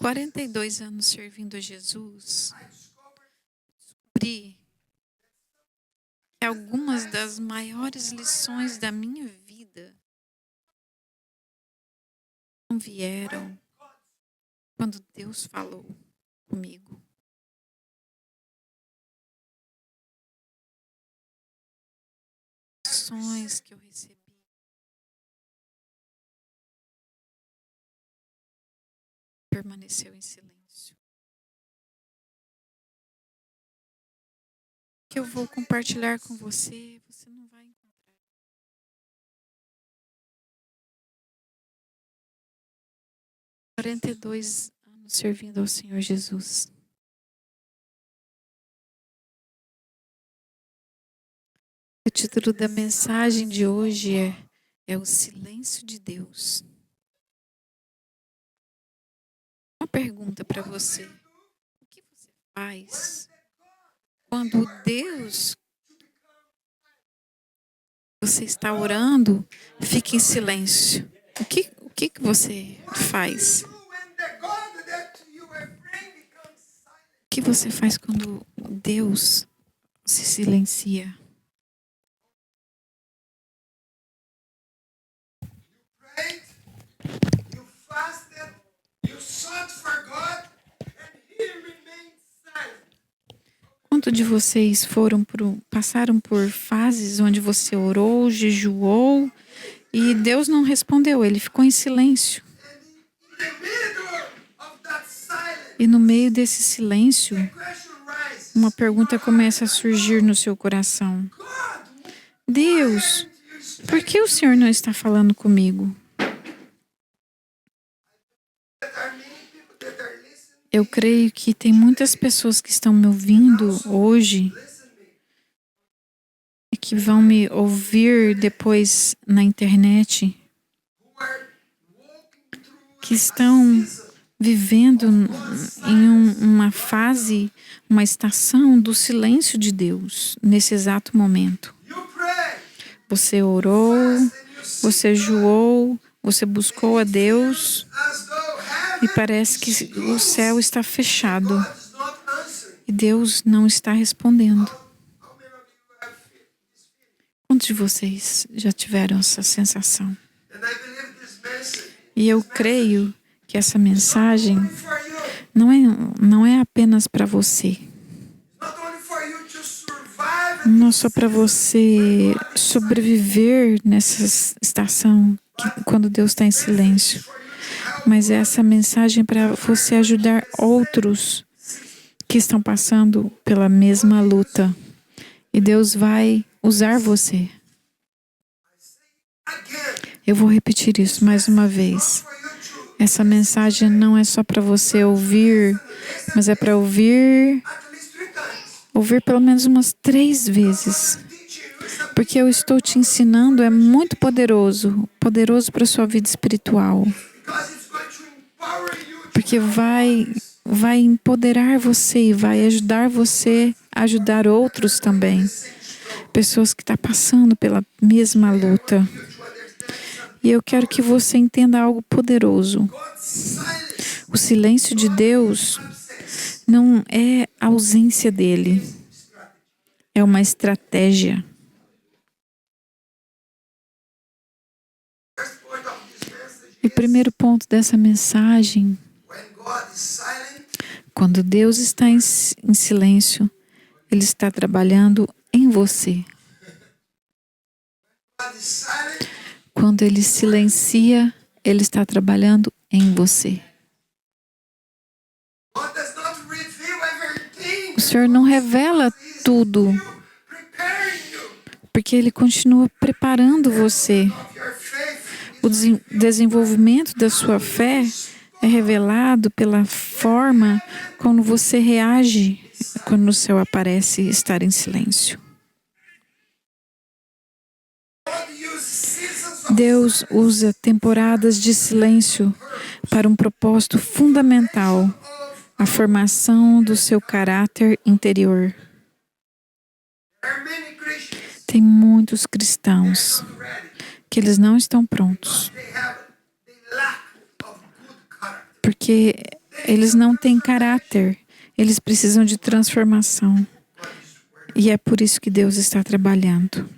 42 anos servindo a Jesus, descobri que algumas das maiores lições da minha vida não vieram quando Deus falou comigo. Lições que eu recebi permaneceu em silêncio. O que eu vou compartilhar com você, você não vai encontrar. Há 42 anos servindo ao Senhor Jesus. O título da mensagem de hoje é O Silêncio de Deus. Uma pergunta para você. O que você faz quando Deus, você está orando, fica em silêncio? O que você faz? O que você faz quando Deus se silencia? Quantos de vocês passaram por fases onde você orou, jejuou e Deus não respondeu, ele ficou em silêncio? E no meio desse silêncio, uma pergunta começa a surgir no seu coração. Deus, por que o Senhor não está falando comigo? Eu creio que tem muitas pessoas que estão me ouvindo hoje e que vão me ouvir depois na internet, que estão vivendo em uma fase, uma estação do silêncio de Deus nesse exato momento. Você orou, você jejuou, você buscou a Deus e parece que o céu está fechado e Deus não está respondendo. Quantos de vocês já tiveram essa sensação? E eu creio que essa mensagem não é apenas para você. Não é só para você sobreviver nessa estação quando Deus está em silêncio. Mas essa mensagem é para você ajudar outros que estão passando pela mesma luta. E Deus vai usar você. Eu vou repetir isso mais uma vez. Essa mensagem não é só para você ouvir, mas é para ouvir pelo menos umas 3 vezes. Porque eu estou te ensinando, é muito poderoso para a sua vida espiritual. Porque vai empoderar você e vai ajudar você a ajudar outros também. Pessoas que estão passando pela mesma luta. E eu quero que você entenda algo poderoso. O silêncio de Deus não é a ausência dele. É uma estratégia. E o primeiro ponto dessa mensagem, quando Deus está em silêncio, Ele está trabalhando em você. Quando Ele silencia, Ele está trabalhando em você. O Senhor não revela tudo, porque Ele continua preparando você. O desenvolvimento da sua fé é revelado pela forma como você reage quando o céu aparece estar em silêncio. Deus usa temporadas de silêncio para um propósito fundamental, a formação do seu caráter interior. Tem muitos cristãos que eles não estão prontos, porque Eles não têm caráter. Eles precisam de transformação. E é por isso que Deus está trabalhando.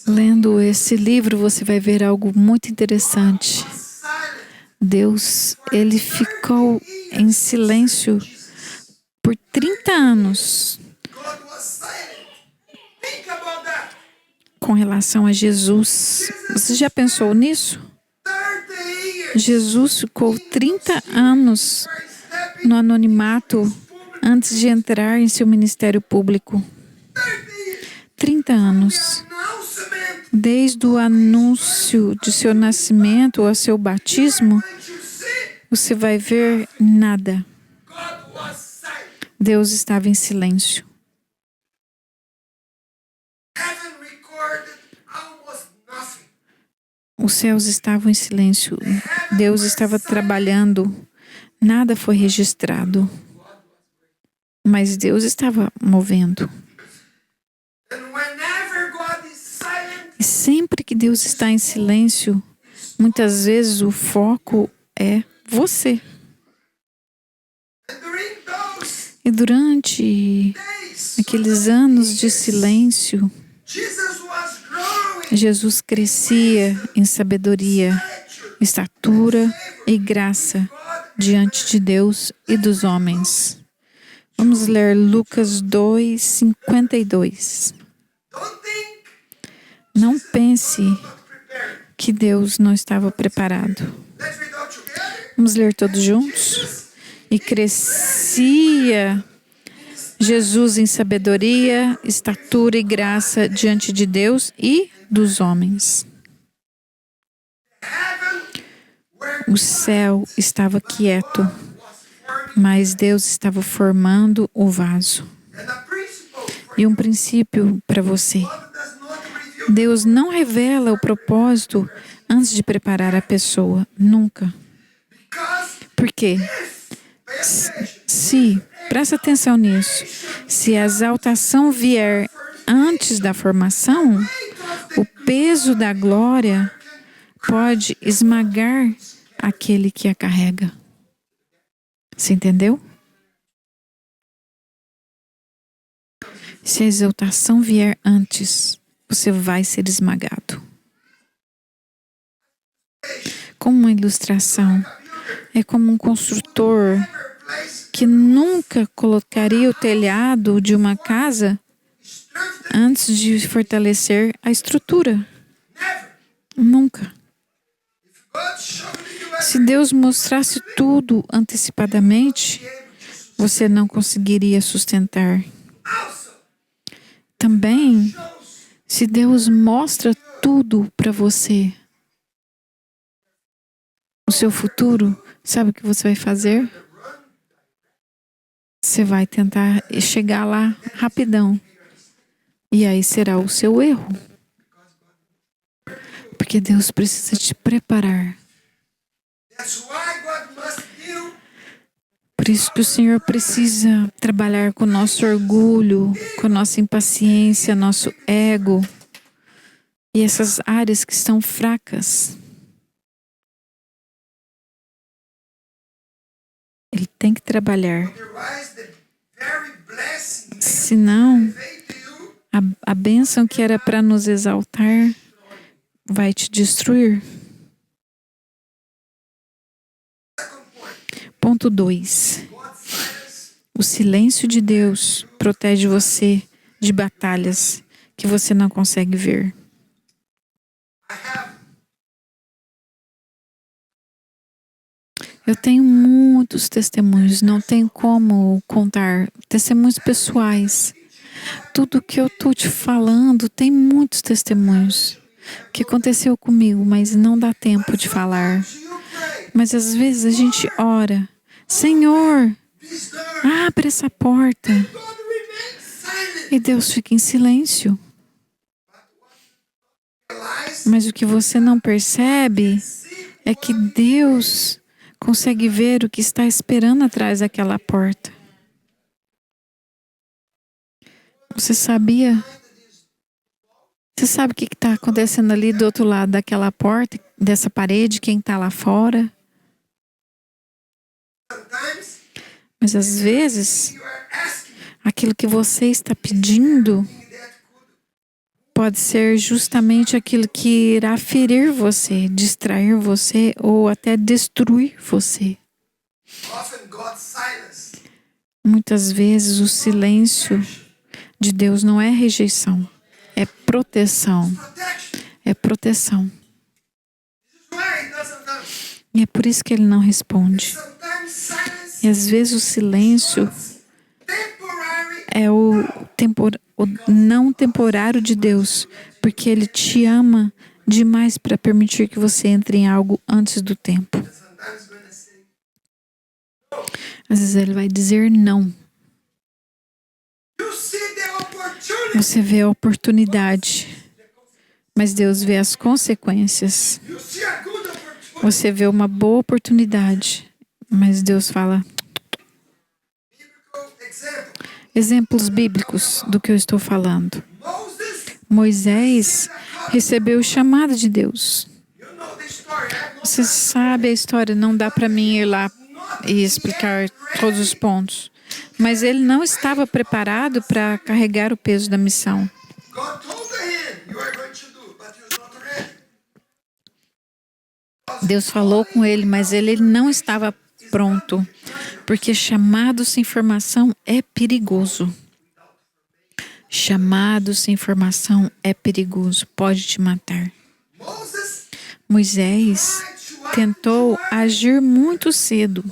Lendo esse livro, você vai ver algo muito interessante. Deus, ele ficou em silêncio por 30 anos com relação a Jesus. Você já pensou nisso? Jesus ficou 30 anos no anonimato antes de entrar em seu ministério público. 30 anos. Desde o anúncio de seu nascimento ao seu batismo, você vai ver nada. Deus estava em silêncio. Os céus estavam em silêncio. Deus estava trabalhando. Nada foi registrado. Mas Deus estava movendo. E sempre que Deus está em silêncio, muitas vezes o foco é você. E durante aqueles anos de silêncio, Jesus crescia em sabedoria, estatura e graça diante de Deus e dos homens. Vamos ler Lucas 2:52. Não pense que Deus não estava preparado. Vamos ler todos juntos? E crescia Jesus em sabedoria, estatura e graça diante de Deus e dos homens. O céu estava quieto, mas Deus estava formando o vaso. E um princípio para você. Deus não revela o propósito antes de preparar a pessoa. Nunca. Por quê? Presta atenção nisso. Se a exaltação vier antes da formação, o peso da glória pode esmagar aquele que a carrega. Você entendeu? Se a exaltação vier antes, você vai ser esmagado. Como uma ilustração, é como um construtor que nunca colocaria o telhado de uma casa antes de fortalecer a estrutura. Nunca. Se Deus mostrasse tudo antecipadamente, você não conseguiria sustentar. Também, se Deus mostra tudo para você, o seu futuro, sabe o que você vai fazer? Você vai tentar chegar lá rapidão. E aí será o seu erro. Porque Deus precisa te preparar. Por isso que o Senhor precisa trabalhar com o nosso orgulho, com a nossa impaciência, nosso ego e essas áreas que estão fracas. Ele tem que trabalhar. Senão, a bênção que era para nos exaltar vai te destruir. Ponto 2. O silêncio de Deus protege você de batalhas que você não consegue ver. Eu tenho muitos testemunhos, não tenho como contar, testemunhos pessoais. Tudo que eu estou te falando tem muitos testemunhos que aconteceu comigo, mas não dá tempo de falar. Mas às vezes a gente ora, Senhor, abre essa porta. E Deus fica em silêncio. Mas o que você não percebe é que Deus consegue ver o que está esperando atrás daquela porta. Você sabia Você sabe o que está acontecendo ali do outro lado daquela porta, dessa parede, quem está lá fora? Mas às vezes, aquilo que você está pedindo pode ser justamente aquilo que irá ferir você, distrair você ou até destruir você. Muitas vezes o silêncio de Deus não é rejeição, é proteção. É proteção. E é por isso que ele não responde. E às vezes o silêncio é o não temporário de Deus, porque ele te ama demais para permitir que você entre em algo antes do tempo. Às vezes ele vai dizer não. Você vê a oportunidade, mas Deus vê as consequências. Você vê uma boa oportunidade, mas Deus fala. Exemplos bíblicos do que eu estou falando. Moisés recebeu o chamado de Deus. Você sabe a história, não dá para mim ir lá e explicar todos os pontos. Mas ele não estava preparado para carregar o peso da missão. Deus falou com ele, mas ele não estava pronto. Porque chamado sem formação é perigoso. Chamado sem formação é perigoso, pode te matar. Moisés tentou agir muito cedo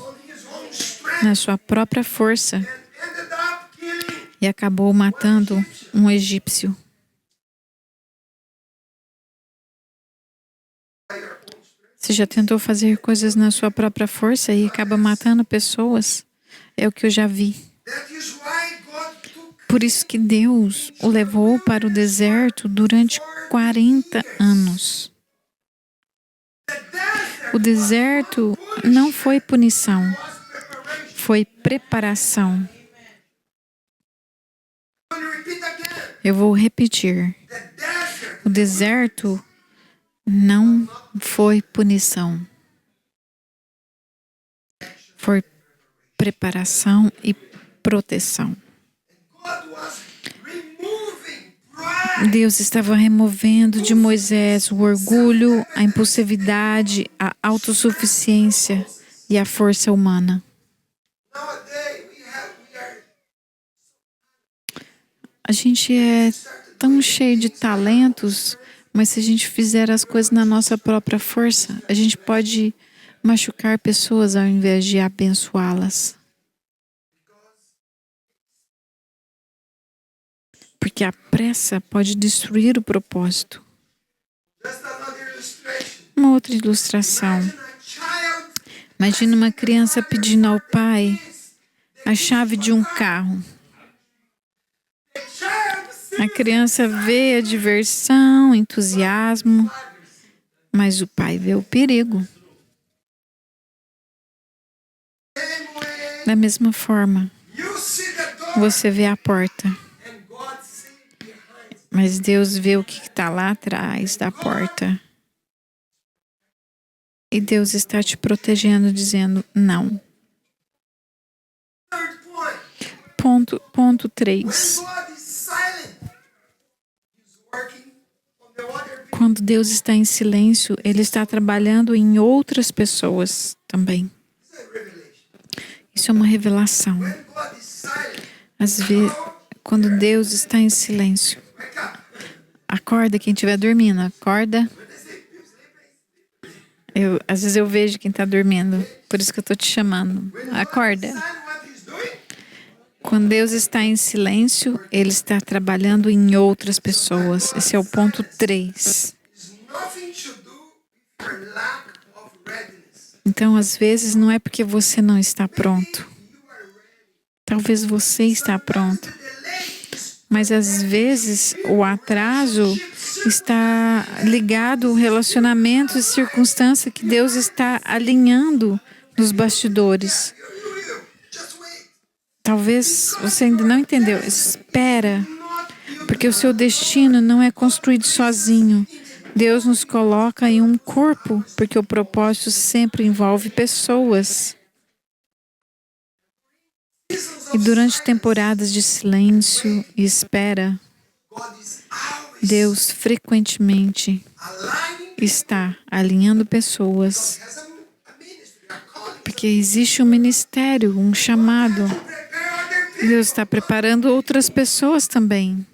na sua própria força e acabou matando um egípcio. Você já tentou fazer coisas na sua própria força e acaba matando pessoas? É o que eu já vi. Por isso que Deus o levou para o deserto durante 40 anos. O deserto não foi punição, foi preparação. Eu vou repetir. O deserto não foi punição. Foi preparação e proteção. Deus estava removendo de Moisés o orgulho, a impulsividade, a autossuficiência e a força humana. A gente é tão cheio de talentos, mas se a gente fizer as coisas na nossa própria força, a gente pode machucar pessoas ao invés de abençoá-las. Porque a pressa pode destruir o propósito. Uma outra ilustração. Imagina uma criança pedindo ao pai a chave de um carro. A criança vê a diversão, entusiasmo, mas o pai vê o perigo. Da mesma forma, você vê a porta, mas Deus vê o que está lá atrás da porta. E Deus está te protegendo, dizendo não. Ponto 3. Quando Deus está em silêncio, Ele está trabalhando em outras pessoas também. Isso é uma revelação. Às vezes, quando Deus está em silêncio, acorda quem estiver dormindo, acorda. Às vezes eu vejo quem está dormindo, por isso que eu estou te chamando. Acorda. Quando Deus está em silêncio, Ele está trabalhando em outras pessoas. Esse é o ponto 3. Então, às vezes, não é porque você não está pronto. Talvez você está pronto. Mas, às vezes, o atraso está ligado ao relacionamento e circunstância que Deus está alinhando nos bastidores. Talvez você ainda não entendeu. Espera, porque Porque o seu destino não é construído sozinho. Deus nos coloca em um corpo, porque o propósito sempre envolve pessoas. E durante temporadas de silêncio e espera, Deus frequentemente está alinhando pessoas, porque existe um ministério, um chamado. Deus está preparando outras pessoas também.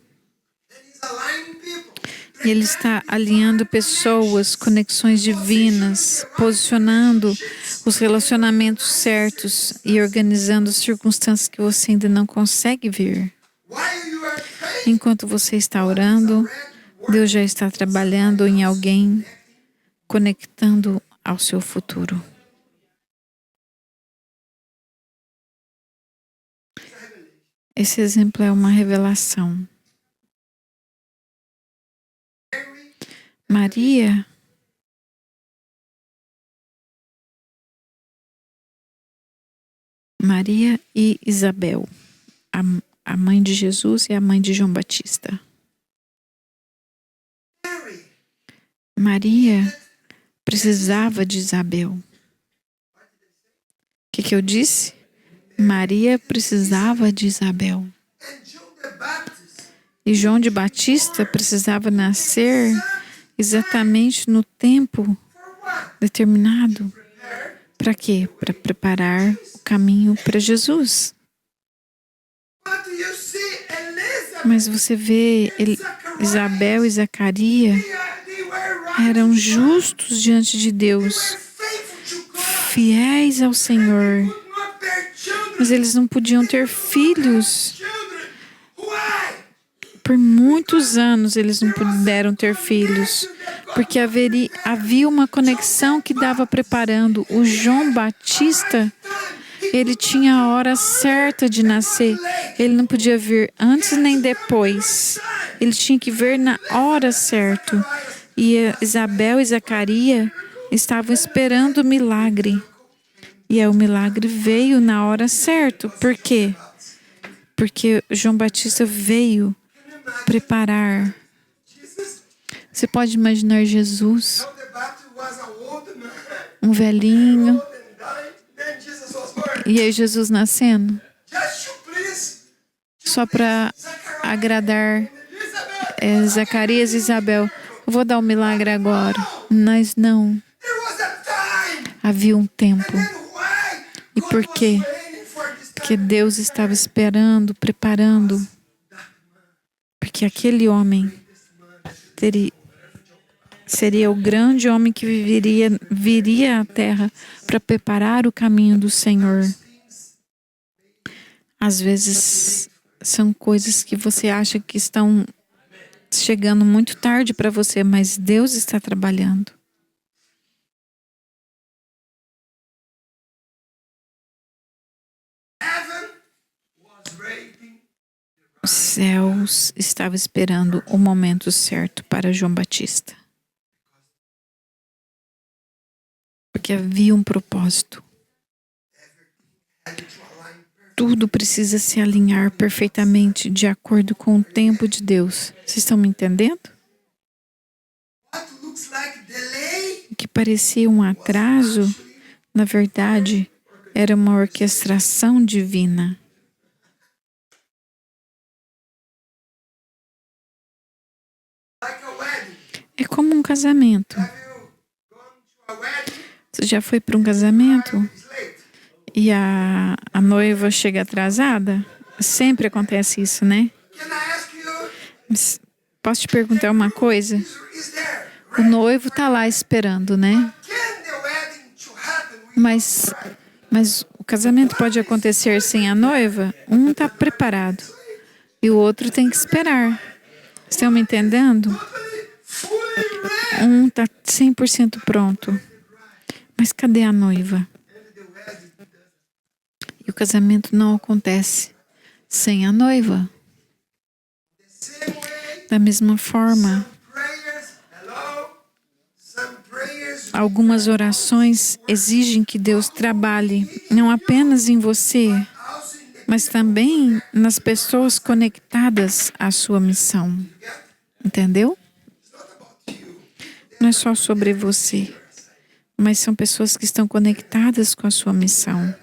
E Ele está alinhando pessoas, conexões divinas, posicionando os relacionamentos certos e organizando as circunstâncias que você ainda não consegue ver. Enquanto você está orando, Deus já está trabalhando em alguém, conectando ao seu futuro. Esse exemplo é uma revelação. Maria e Isabel, a mãe de Jesus e a mãe de João Batista. Maria precisava de Isabel. O que eu disse? Maria precisava de Isabel. E João de Batista precisava nascer exatamente no tempo determinado. Para quê? Para preparar o caminho para Jesus. Mas você vê, Isabel e Zacarias eram justos diante de Deus, fiéis ao Senhor. Mas eles não podiam ter filhos. Por muitos anos eles não puderam ter filhos, porque havia uma conexão que estava preparando. O João Batista, ele tinha a hora certa de nascer. Ele não podia vir antes nem depois. Ele tinha que vir na hora certa. E Isabel e Zacarias estavam esperando o milagre. E o milagre veio na hora certa. Por quê? Porque João Batista veio preparar. Você pode imaginar Jesus, um velhinho, e aí Jesus nascendo, só para agradar Zacarias e Isabel. Eu vou dar um milagre agora. Mas não. Havia um tempo. E por quê? Porque Deus estava esperando, preparando. Porque aquele homem seria o grande homem que viria à terra para preparar o caminho do Senhor. Às vezes são coisas que você acha que estão chegando muito tarde para você, mas Deus está trabalhando. Os céus estavam esperando o momento certo para João Batista. Porque havia um propósito. Tudo precisa se alinhar perfeitamente de acordo com o tempo de Deus. Vocês estão me entendendo? O que parecia um atraso, na verdade, era uma orquestração divina. É como um casamento. Você já foi para um casamento e a noiva chega atrasada? Sempre acontece isso, né? Mas posso te perguntar uma coisa? O noivo está lá esperando, né? Mas o casamento pode acontecer sem a noiva? Um está preparado e o outro tem que esperar. Estão me entendendo? Um está 100% pronto. Mas cadê a noiva? E o casamento não acontece sem a noiva. Da mesma forma, algumas orações exigem que Deus trabalhe não apenas em você, mas também nas pessoas conectadas à sua missão. Entendeu? Não é só sobre você, mas são pessoas que estão conectadas com a sua missão.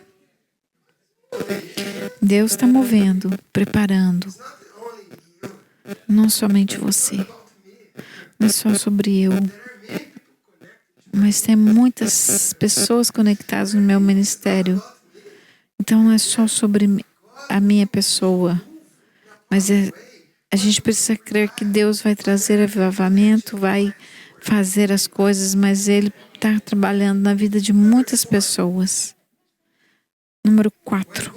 Deus está movendo, preparando. Não somente você. Não é só sobre eu. Mas tem muitas pessoas conectadas no meu ministério. Então não é só sobre a minha pessoa. Mas a gente precisa crer que Deus vai trazer avivamento, vai fazer as coisas, mas Ele está trabalhando na vida de muitas pessoas. Número 4.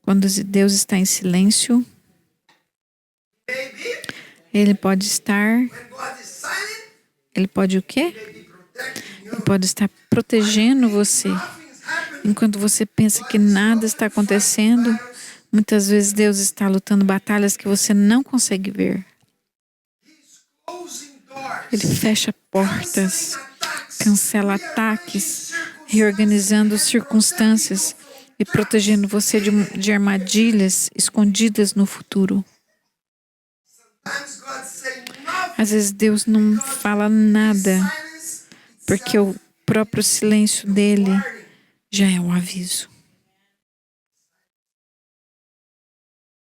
Quando Deus está em silêncio, Ele pode estar... Ele pode o quê? Ele pode estar protegendo você. Enquanto você pensa que nada está acontecendo, muitas vezes Deus está lutando batalhas que você não consegue ver. Ele fecha portas, cancela ataques, reorganizando circunstâncias e protegendo você de armadilhas escondidas no futuro. Às vezes Deus não fala nada, porque o próprio silêncio dele já é um aviso.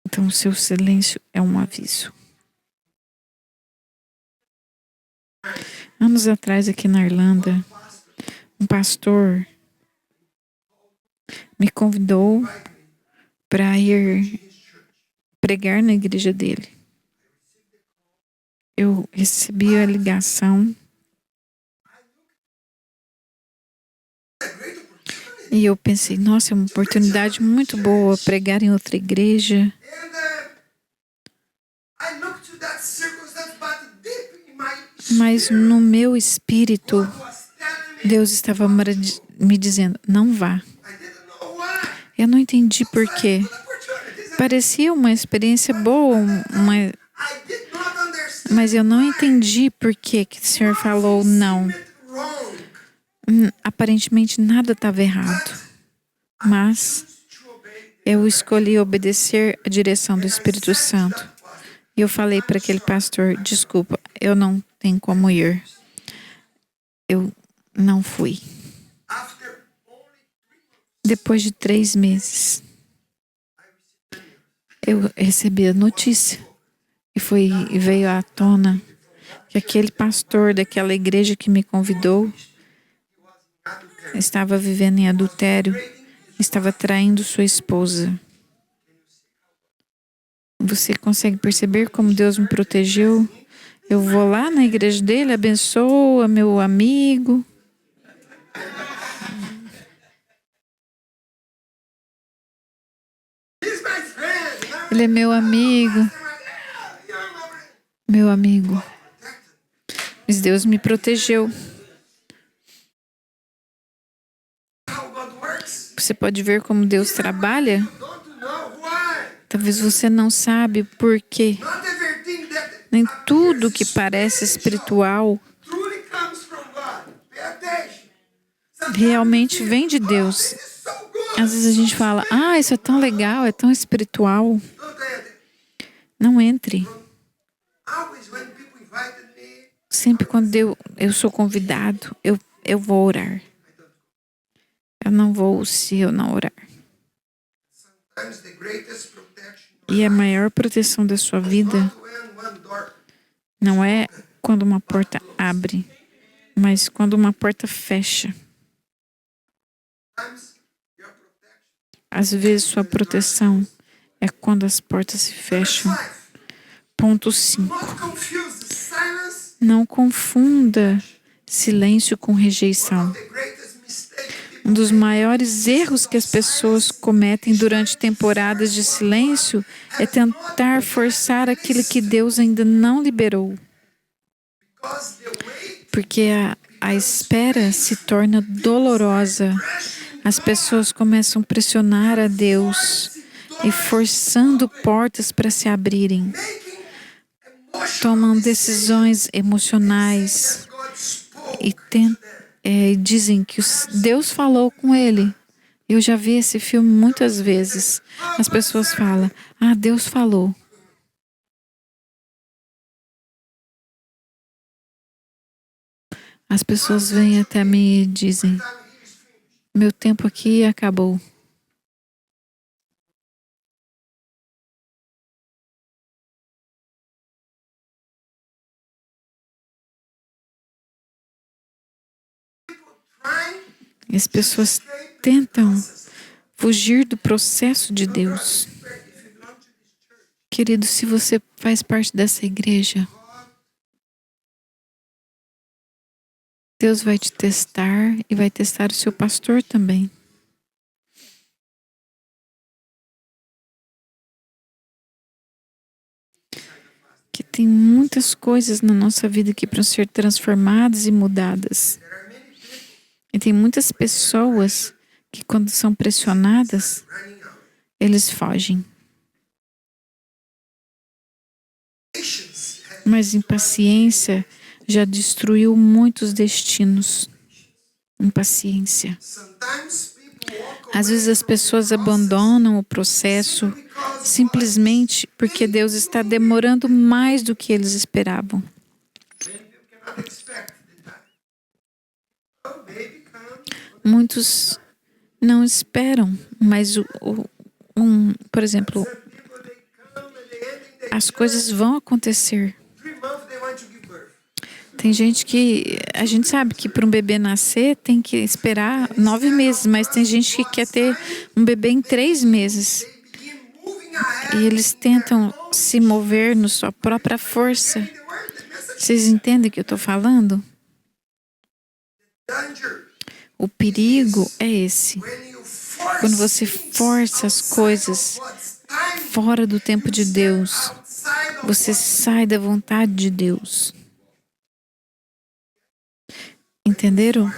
Então o seu silêncio é um aviso. Anos atrás, aqui na Irlanda, um pastor me convidou para ir pregar na igreja dele. Eu recebi a ligação e eu pensei, nossa, é uma oportunidade muito boa pregar em outra igreja. Mas no meu espírito, Deus estava me dizendo, não vá. Eu não entendi por quê. Parecia uma experiência boa, mas eu não entendi por que o Senhor falou não. Aparentemente nada estava errado. Mas eu escolhi obedecer a direção do Espírito Santo. E eu falei para aquele pastor, desculpa, eu não tenho como ir. Eu não fui. Depois de 3 meses, eu recebi a notícia e veio à tona que aquele pastor daquela igreja que me convidou estava vivendo em adultério, estava traindo sua esposa. Você consegue perceber como Deus me protegeu? Eu vou lá na igreja dele, abençoa meu amigo. Ele é meu amigo. Meu amigo. Mas Deus me protegeu. Você pode ver como Deus trabalha? Talvez você não sabe por quê. Nem tudo que parece espiritual realmente vem de Deus. Às vezes a gente fala, isso é tão legal, é tão espiritual. Não entre. Sempre quando eu sou convidado, eu vou orar. Eu não vou se eu não orar. E a maior proteção da sua vida não é quando uma porta abre, mas quando uma porta fecha. Às vezes sua proteção é quando as portas se fecham. Ponto 5. Não confunda silêncio com rejeição. Um dos maiores erros que as pessoas cometem durante temporadas de silêncio é tentar forçar aquilo que Deus ainda não liberou. Porque a espera se torna dolorosa. As pessoas começam a pressionar a Deus e forçando portas para se abrirem. Tomam decisões emocionais e dizem que Deus falou com ele Eu já vi esse filme muitas vezes. As pessoas falam, Deus falou. As pessoas vêm até mim e dizem, meu tempo aqui acabou. E as pessoas tentam fugir do processo de Deus. Querido, se você faz parte dessa igreja, Deus vai te testar e vai testar o seu pastor também. Que tem muitas coisas na nossa vida que precisam ser transformadas e mudadas. E tem muitas pessoas que, quando são pressionadas, eles fogem. Mas impaciência já destruiu muitos destinos. Impaciência. Às vezes as pessoas abandonam o processo simplesmente porque Deus está demorando mais do que eles esperavam. Muitos não esperam, mas por exemplo, as coisas vão acontecer. Tem gente que... A gente sabe que para um bebê nascer tem que esperar 9 meses, mas tem gente que quer ter um bebê em 3 meses. E eles tentam se mover na sua própria força. Vocês entendem o que eu estou falando? O perigo é esse. Quando você força as coisas fora do tempo de Deus, você sai da vontade de Deus. Entenderam?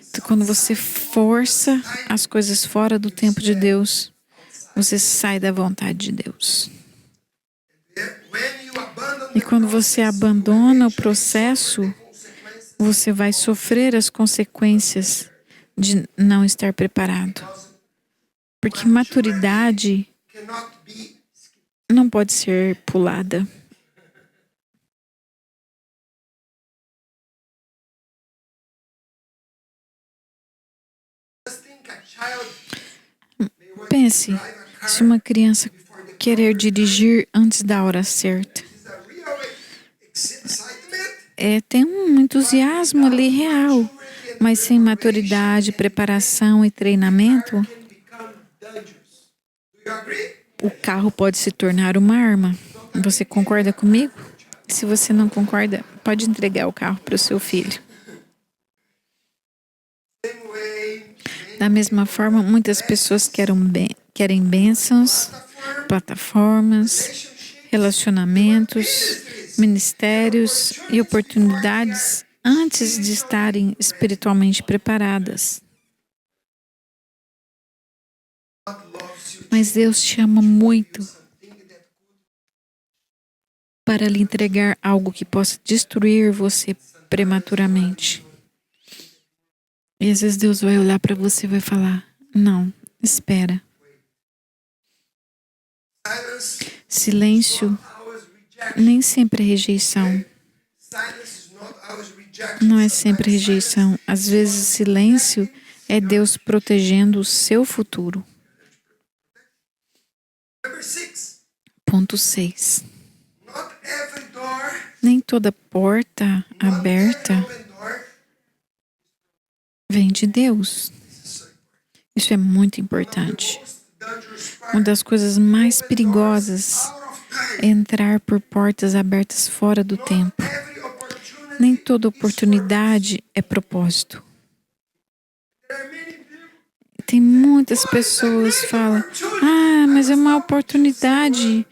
Então, quando você força as coisas fora do tempo de Deus, você sai da vontade de Deus. E quando você abandona o processo, você vai sofrer as consequências de não estar preparado. Porque maturidade não pode ser pulada. Pense, se uma criança querer dirigir antes da hora certa, tem um entusiasmo ali real, mas sem maturidade, preparação e treinamento, o carro pode se tornar uma arma. Você concorda comigo? Se você não concorda, pode entregar o carro para o seu filho. Da mesma forma, muitas pessoas querem bênçãos, plataformas, relacionamentos, ministérios e oportunidades antes de estarem espiritualmente preparadas. Mas Deus te ama muito para lhe entregar algo que possa destruir você prematuramente. E às vezes Deus vai olhar para você e vai falar, não, espera. Silêncio nem sempre é rejeição. Não é sempre rejeição. Às vezes silêncio é Deus protegendo o seu futuro. Ponto 6. Nem toda porta aberta vem de Deus. Isso é muito importante. Uma das coisas mais perigosas é entrar por portas abertas fora do tempo. Nem toda oportunidade é propósito. Tem muitas pessoas que falam, mas é uma oportunidade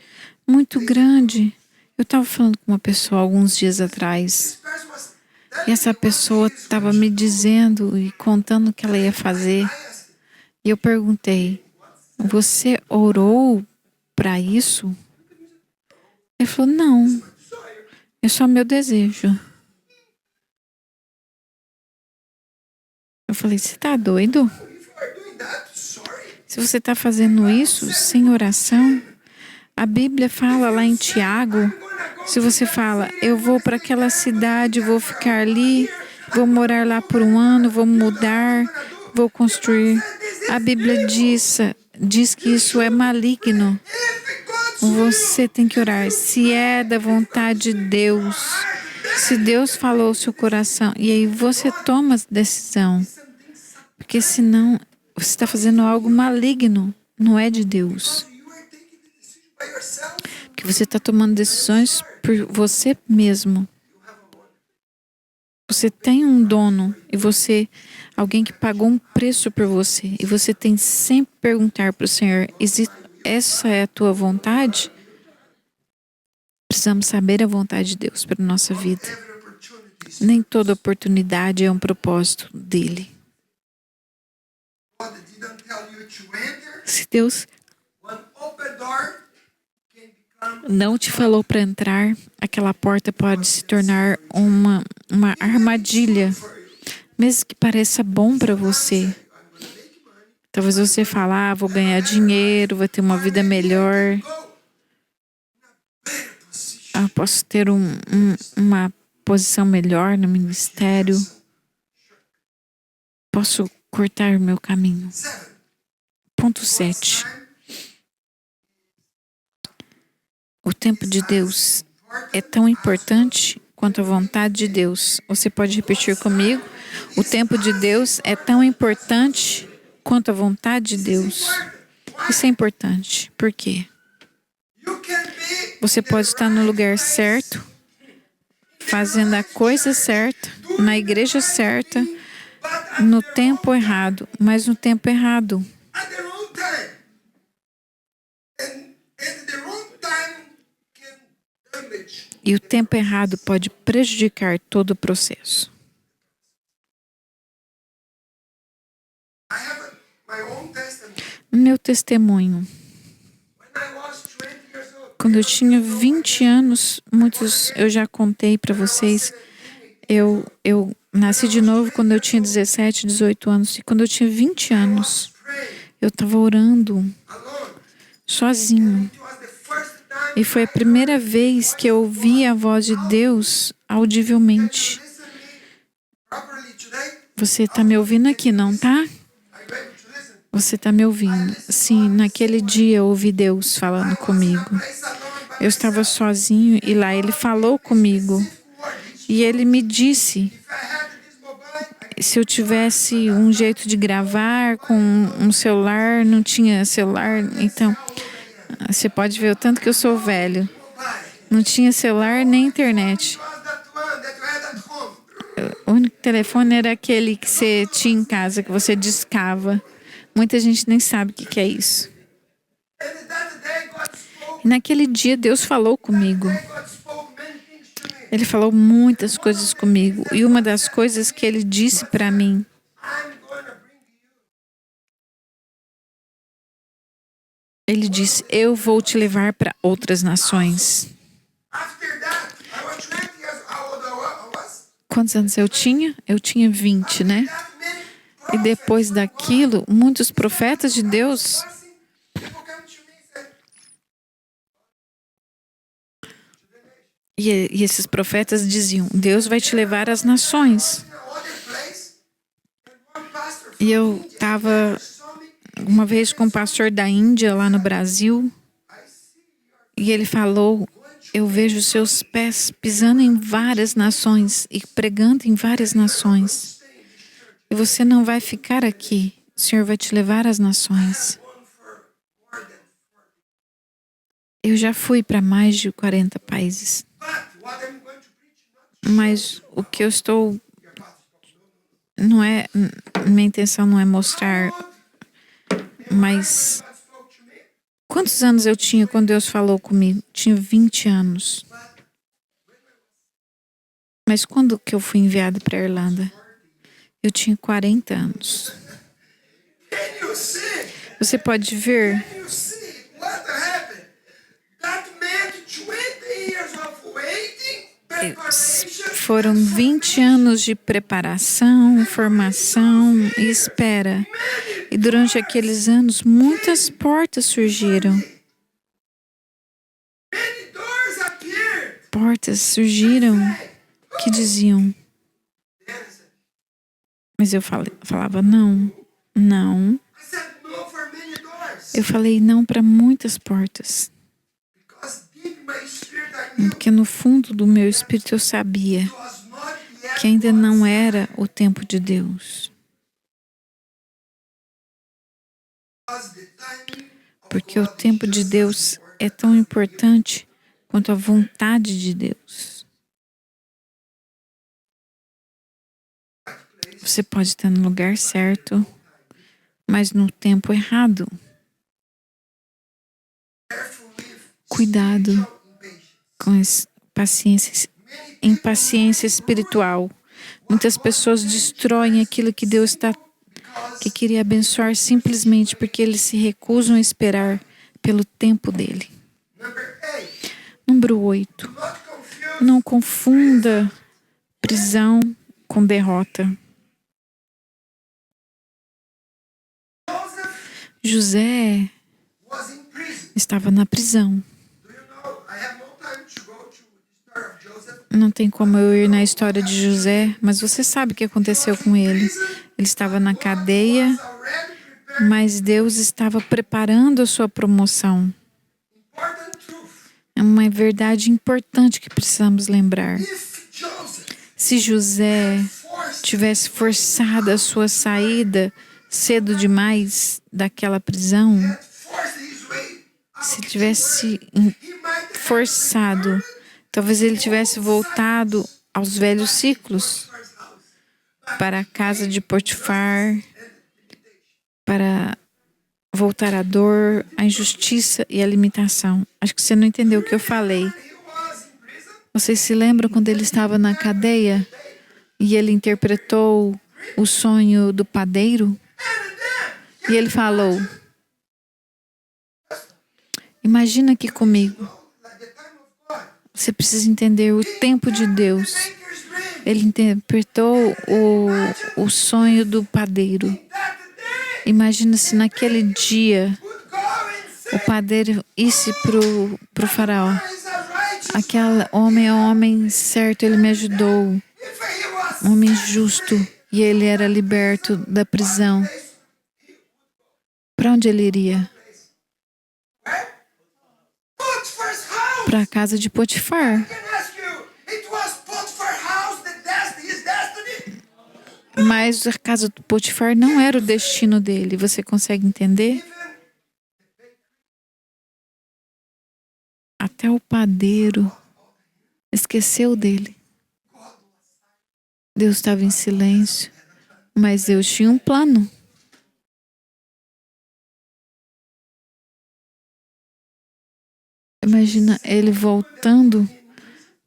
muito grande. Eu estava falando com uma pessoa alguns dias atrás, e essa pessoa estava me dizendo e contando o que ela ia fazer. E eu perguntei, você orou para isso? Ele falou, não, é só meu desejo. Eu falei, você está doido? Se você está fazendo isso sem oração, a Bíblia fala lá em Tiago, se você fala, eu vou para aquela cidade, vou ficar ali, vou morar lá por um ano, vou mudar, vou construir. A Bíblia diz que isso é maligno. Você tem que orar. Se é da vontade de Deus, se Deus falou o seu coração, e aí você toma a decisão. Porque senão você está fazendo algo maligno, não é de Deus. Porque você está tomando decisões por você mesmo. Você tem um dono e alguém que pagou um preço por você. E você tem que sempre perguntar para o Senhor, essa é a tua vontade? Precisamos saber a vontade de Deus para a nossa vida. Nem toda oportunidade é um propósito dele. Se Deus não te falou para entrar, aquela porta pode se tornar uma armadilha, mesmo que pareça bom para você. Talvez você fale, vou ganhar dinheiro, vou ter uma vida melhor. Posso ter uma posição melhor no ministério. Posso cortar o meu caminho. Ponto 7. O tempo de Deus é tão importante quanto a vontade de Deus. Você pode repetir comigo? O tempo de Deus é tão importante quanto a vontade de Deus. Isso é importante. Por quê? Você pode estar no lugar certo, fazendo a coisa certa, na igreja certa, no tempo errado, mas no tempo errado. E o tempo errado pode prejudicar todo o processo. Meu testemunho. Quando eu tinha 20 anos, eu já contei para vocês, eu nasci de novo quando eu tinha 17, 18 anos. E quando eu tinha 20 anos, eu estava orando sozinho. E foi a primeira vez que eu ouvi a voz de Deus audivelmente. Você está me ouvindo aqui, não tá? Você está me ouvindo? Sim, naquele dia eu ouvi Deus falando comigo. Eu estava sozinho e lá Ele falou comigo. E Ele me disse, se eu tivesse um jeito de gravar com um celular, não tinha celular, então você pode ver o tanto que eu sou velho. Não tinha celular nem internet. O único telefone era aquele que você tinha em casa, que você discava. Muita gente nem sabe o que é isso. E naquele dia Deus falou comigo. Ele falou muitas coisas comigo. E uma das coisas que Ele disse para mim, Ele disse, eu vou te levar para outras nações. Quantos anos eu tinha? Eu tinha 20, né? E depois daquilo, muitos profetas de Deus e esses profetas diziam, Deus vai te levar às nações. E eu estava uma vez com um pastor da Índia lá no Brasil e ele falou, eu vejo seus pés pisando em várias nações e pregando em várias nações. E você não vai ficar aqui. O Senhor vai te levar às nações. Eu já fui para mais de 40 países. Mas o que eu estou... Minha intenção não é mostrar... Mas... Quantos anos eu tinha quando Deus falou comigo? Tinha 20 anos. Mas quando que eu fui enviado para a Irlanda? Eu tinha 40 anos. Você pode ver? Foram 20 anos de preparação, formação e espera. E durante aqueles anos, muitas portas surgiram. Portas surgiram que diziam. Mas eu falava não. Eu falei não para muitas portas. Porque no fundo do meu espírito eu sabia que ainda não era o tempo de Deus. Porque o tempo de Deus é tão importante quanto a vontade de Deus. Você pode estar no lugar certo, mas no tempo errado. Cuidado com impaciência espiritual. Muitas pessoas destroem aquilo que Deus que queria abençoar simplesmente porque eles se recusam a esperar pelo tempo dele. Número 8. Não confunda prisão com derrota. José estava na prisão. Não tem como eu ir na história de José, mas você sabe o que aconteceu com ele. Ele estava na cadeia, mas Deus estava preparando a sua promoção. É uma verdade importante que precisamos lembrar. Se José tivesse forçado a sua saída cedo demais daquela prisão, se ele tivesse forçado, talvez ele tivesse voltado aos velhos ciclos, para a casa de Potifar, para voltar à dor, à injustiça e à limitação. Acho que você não entendeu o que eu falei. Vocês se lembram quando ele estava na cadeia e ele interpretou o sonho do padeiro? E ele falou, imagina aqui comigo, você precisa entender o tempo de Deus. Ele interpretou o sonho do padeiro. Imagina se naquele dia o padeiro disse para o faraó, aquele homem é um homem certo, ele me ajudou, um homem justo, e ele era liberto da prisão. Para onde ele iria? Para a casa de Potifar. Mas a casa do Potifar não era o destino dele. Você consegue entender? Até o padeiro esqueceu dele. Deus estava em silêncio, mas Deus tinha um plano. Imagina ele voltando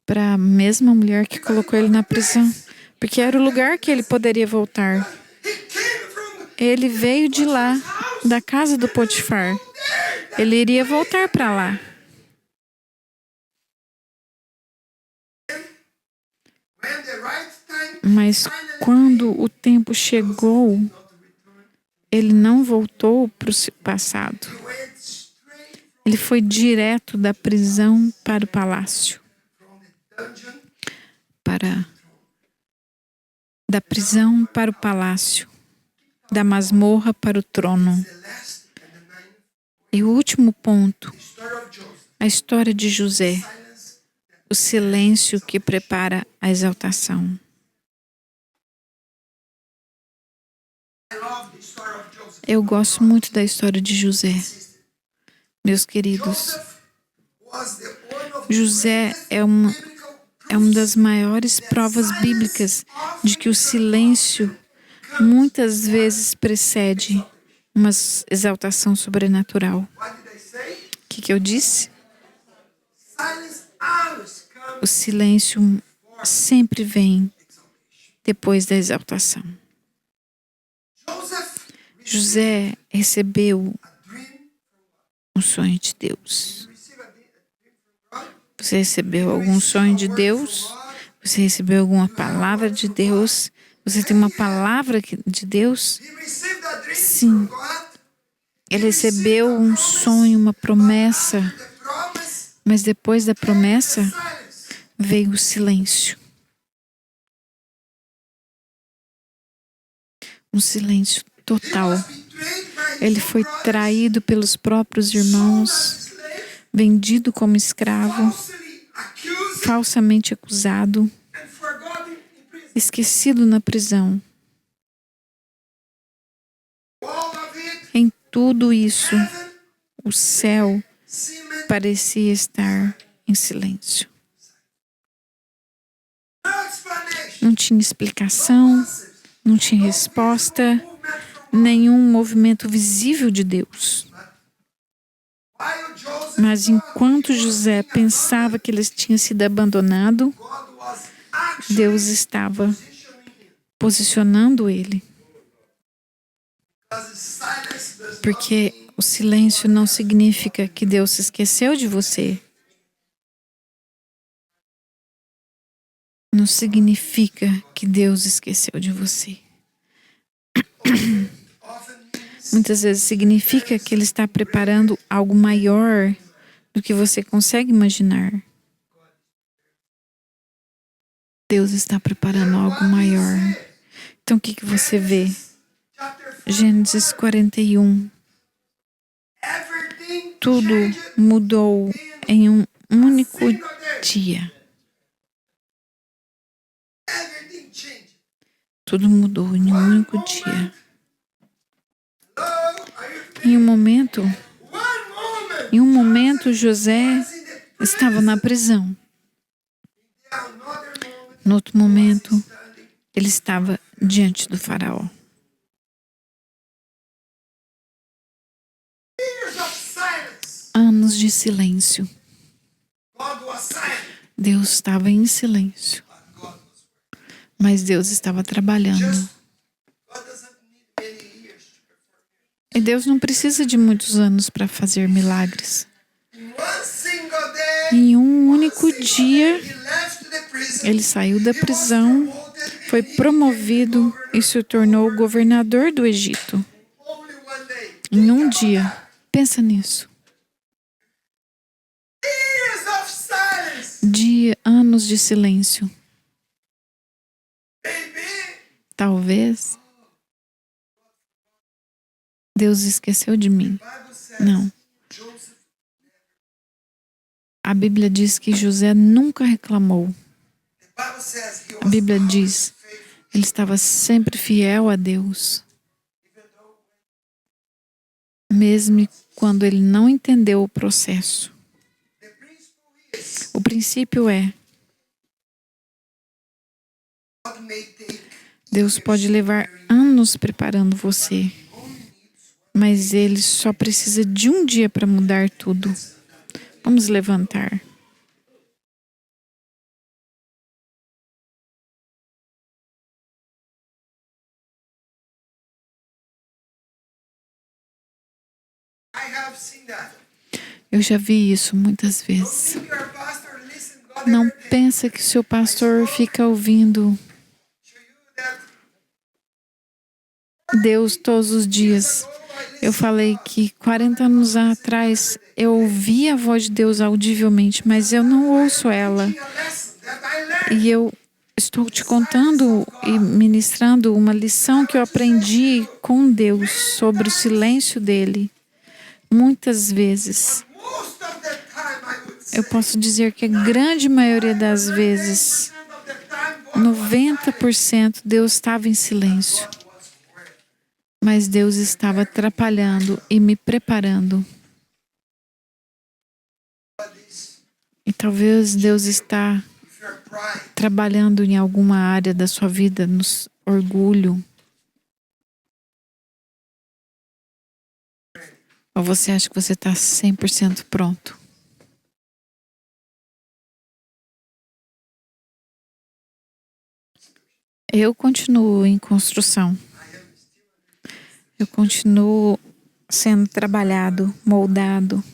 para a mesma mulher que colocou ele na prisão, porque era o lugar que ele poderia voltar. Ele veio de lá, da casa do Potifar. Ele iria voltar para lá. Mas quando o tempo chegou, ele não voltou para o passado. Ele foi direto da prisão para o palácio. Da prisão para o palácio. Da masmorra para o trono. E o último ponto, a história de José. O silêncio que prepara a exaltação. Eu gosto muito da história de José. Meus queridos, José é uma das maiores provas bíblicas de que o silêncio muitas vezes precede uma exaltação sobrenatural. O que eu disse? O silêncio sempre vem depois da exaltação. José recebeu um sonho de Deus. Você recebeu algum sonho de Deus? Você recebeu alguma palavra de Deus? Você tem uma palavra de Deus? Sim. Ele recebeu um sonho, uma promessa. Mas depois da promessa, veio o silêncio. Um silêncio total. Ele foi traído pelos próprios irmãos, vendido como escravo, falsamente acusado, esquecido na prisão. Em tudo isso, o céu parecia estar em silêncio. Não tinha explicação, não tinha resposta, nenhum movimento visível de Deus. Mas enquanto José pensava que ele tinha sido abandonado, Deus estava posicionando ele. Porque o silêncio não significa que Deus se esqueceu de você. Não significa que Deus esqueceu de você. Muitas vezes significa que Ele está preparando algo maior do que você consegue imaginar. Deus está preparando algo maior. Então o que você vê? Gênesis 41. Tudo mudou em um único dia. Tudo mudou em um único dia. Em um momento, José estava na prisão. No outro momento, ele estava diante do faraó. Anos de silêncio. Deus estava em silêncio. Mas Deus estava trabalhando. E Deus não precisa de muitos anos para fazer milagres. Em um único dia, ele saiu da prisão, foi promovido e se tornou governador do Egito. Em um dia. Pensa nisso. Anos de silêncio. Talvez Deus esqueceu de mim. Não. A Bíblia diz que José nunca reclamou. A Bíblia diz que ele estava sempre fiel a Deus. Mesmo quando ele não entendeu o processo. O princípio é: Deus pode levar anos preparando você, mas Ele só precisa de um dia para mudar tudo. Vamos levantar. Eu já vi isso muitas vezes. Não pensa que seu pastor fica ouvindo Deus todos os dias. Eu falei que 40 anos atrás eu ouvi a voz de Deus audivelmente, mas eu não ouço ela. E eu estou te contando e ministrando uma lição que eu aprendi com Deus sobre o silêncio dele. Muitas vezes, eu posso dizer que a grande maioria das vezes, 90% Deus estava em silêncio. Mas Deus estava atrapalhando e me preparando. E talvez Deus está trabalhando em alguma área da sua vida, no orgulho. Ou você acha que você está 100% pronto? Eu continuo em construção. Eu continuo sendo trabalhado, moldado.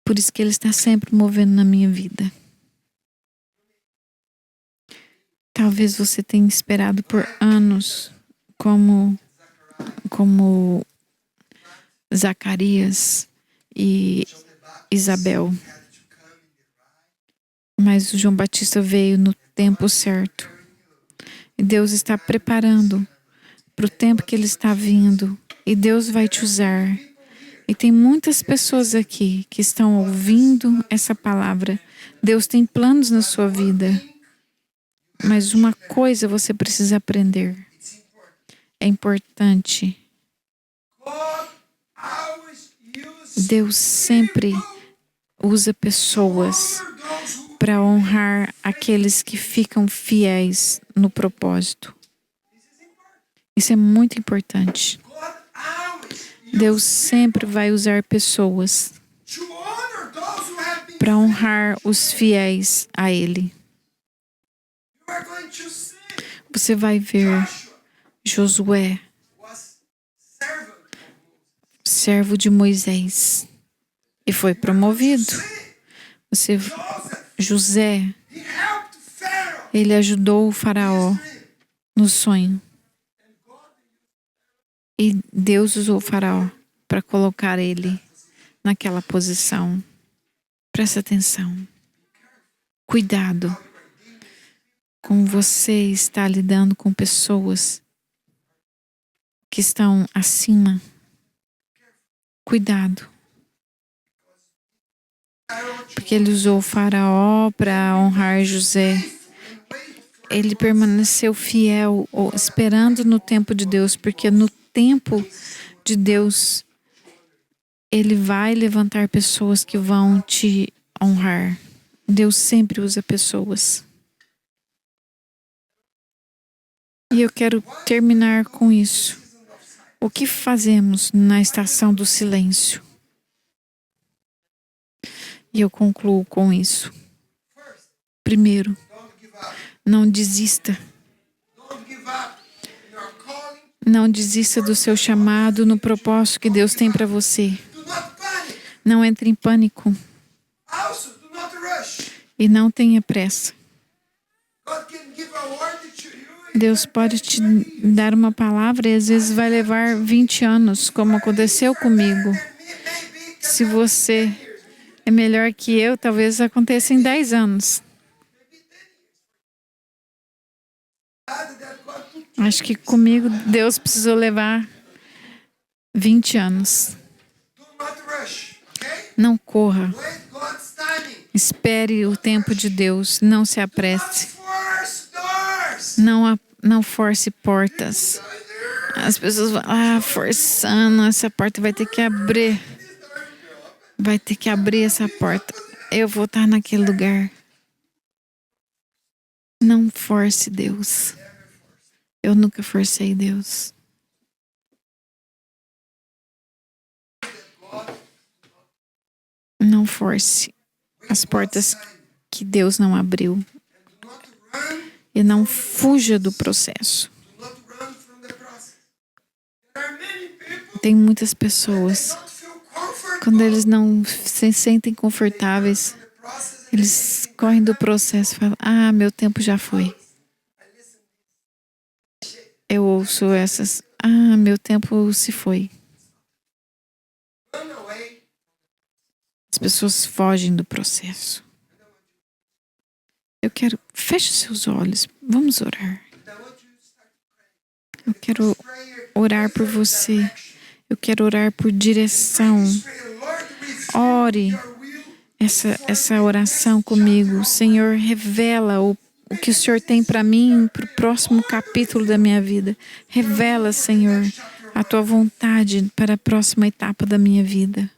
Por isso que Ele está sempre movendo na minha vida. Talvez você tenha esperado por anos, como Zacarias e Isabel. Mas o João Batista veio no tempo certo. E Deus está preparando para o tempo que Ele está vindo. E Deus vai te usar. E tem muitas pessoas aqui que estão ouvindo essa palavra. Deus tem planos na sua vida. Mas uma coisa você precisa aprender. É importante. Deus sempre usa pessoas para honrar aqueles que ficam fiéis no propósito. Isso é muito importante. Deus sempre vai usar pessoas para honrar os fiéis a Ele. Você vai ver Josué, servo de Moisés, e foi promovido. José, ele ajudou o faraó no sonho. E Deus usou o faraó para colocar ele naquela posição. Presta atenção. Cuidado. Como você está lidando com pessoas que estão acima. Cuidado. Porque ele usou o faraó para honrar José. Ele permaneceu fiel, esperando no tempo de Deus, porque no tempo de Deus, Ele vai levantar pessoas que vão te honrar. Deus sempre usa pessoas. E eu quero terminar com isso. O que fazemos na estação do silêncio? E eu concluo com isso. Primeiro, não desista. Não desista do seu chamado no propósito que Deus tem para você. Não entre em pânico. E não tenha pressa. Deus pode te dar uma palavra e às vezes vai levar 20 anos, como aconteceu comigo. Se você é melhor que eu, talvez aconteça em 10 anos. Acho que comigo Deus precisou levar 20 anos. Não corra. Espere o tempo de Deus. Não se apresse. Não force portas. As pessoas vão forçando. Essa porta vai ter que abrir. Vai ter que abrir essa porta. Eu vou estar naquele lugar. Não force Deus. Eu nunca forcei Deus. Não force as portas que Deus não abriu. E não fuja do processo. Tem muitas pessoas, quando eles não se sentem confortáveis, eles correm do processo e falam, meu tempo já foi. Eu ouço essas, meu tempo se foi. As pessoas fogem do processo. Eu quero, feche seus olhos, vamos orar. Eu quero orar por você. Eu quero orar por direção. Ore essa oração comigo. Senhor, revela o que o Senhor tem para mim, para o próximo capítulo da minha vida. Revela, Senhor, a tua vontade para a próxima etapa da minha vida.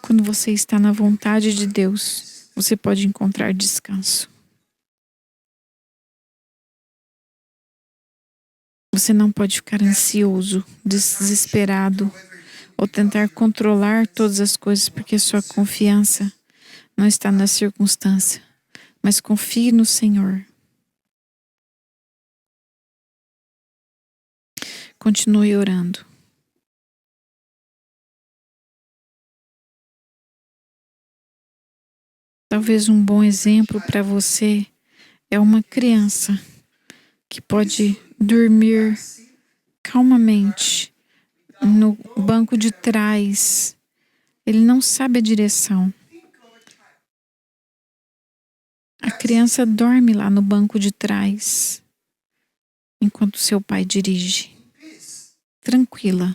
Quando você está na vontade de Deus, você pode encontrar descanso. Você não pode ficar ansioso, desesperado ou tentar controlar todas as coisas porque sua confiança não está na circunstância. Mas confie no Senhor. Continue orando. Talvez um bom exemplo para você é uma criança que pode dormir calmamente no banco de trás. Ele não sabe a direção. A criança dorme lá no banco de trás, enquanto seu pai dirige. Tranquila.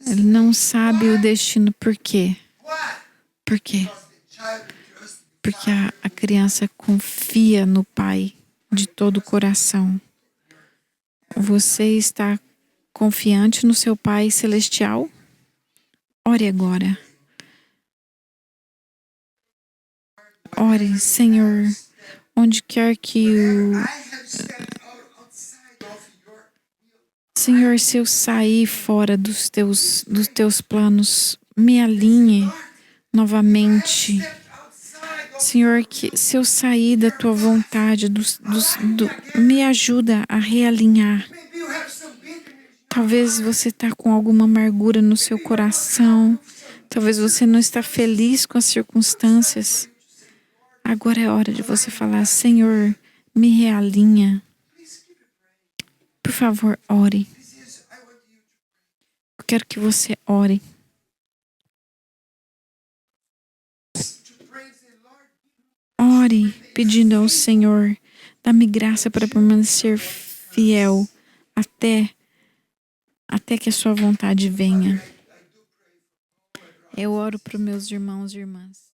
Ele não sabe o destino. Por quê? Por quê? Porque a criança confia no pai de todo o coração. Você está confiante no seu Pai Celestial? Ore agora. Ore, Senhor, onde quer que Senhor, se eu sair fora dos teus planos, me alinhe novamente. Senhor, que se eu sair da tua vontade, me ajuda a realinhar. Talvez você está com alguma amargura no seu coração. Talvez você não está feliz com as circunstâncias. Agora é hora de você falar: Senhor, me realinha. Por favor, ore. Eu quero que você ore. Ore pedindo ao Senhor: dá-me graça para permanecer fiel até que a sua vontade venha. Eu oro para os meus irmãos e irmãs.